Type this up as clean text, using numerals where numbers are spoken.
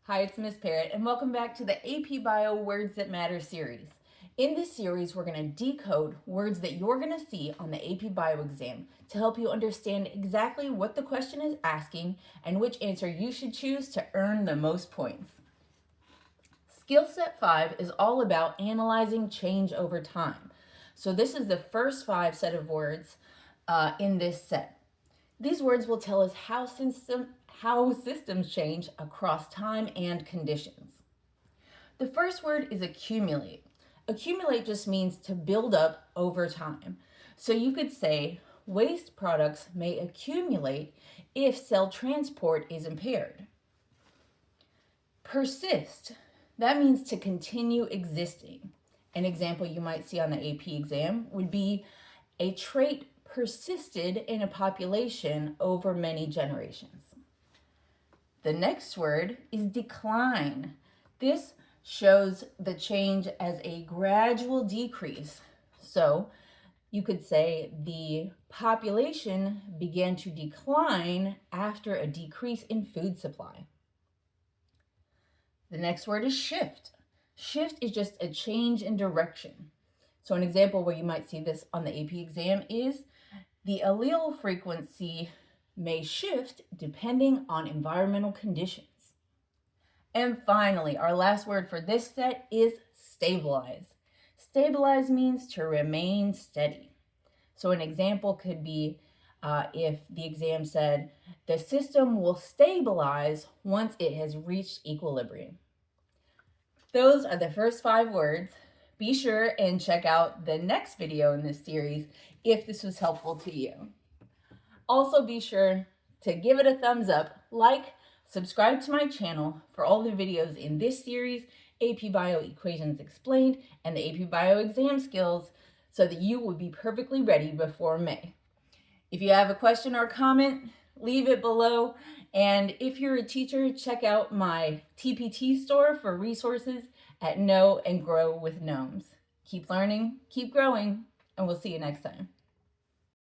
Hi, it's Miss Parrott, and welcome back to the AP Bio Words That Matter series. In this series, we're going to decode words that you're going to see on the AP Bio exam to help you understand exactly what the question is asking and which answer you should choose to earn the most points. Skill Set 5 is all about analyzing change over time. So this is the first 5 set of words in this set. These words will tell us how systems change across time and conditions. The first word is accumulate. Accumulate just means to build up over time. So you could say waste products may accumulate if cell transport is impaired. Persist. That means to continue existing. An example you might see on the AP exam would be a trait persisted in a population over many generations. The next word is decline. This shows the change as a gradual decrease. So you could say the population began to decline after a decrease in food supply. The next word is shift. Shift is just a change in direction. So an example where you might see this on the AP exam is the allele frequency may shift depending on environmental conditions. And finally, our last word for this set is stabilize. Stabilize means to remain steady. So an example could be if the exam said, the system will stabilize once it has reached equilibrium. Those are the first 5 words. Be sure and check out the next video in this series if this was helpful to you. Also be sure to give it a thumbs up, subscribe to my channel for all the videos in this series, AP Bio Equations Explained, and the AP Bio Exam Skills, so that you will be perfectly ready before May. If you have a question or comment, leave it below. And if you're a teacher, check out my TPT store for resources at Know and Grow with Gnomes. Keep learning, keep growing, and we'll see you next time.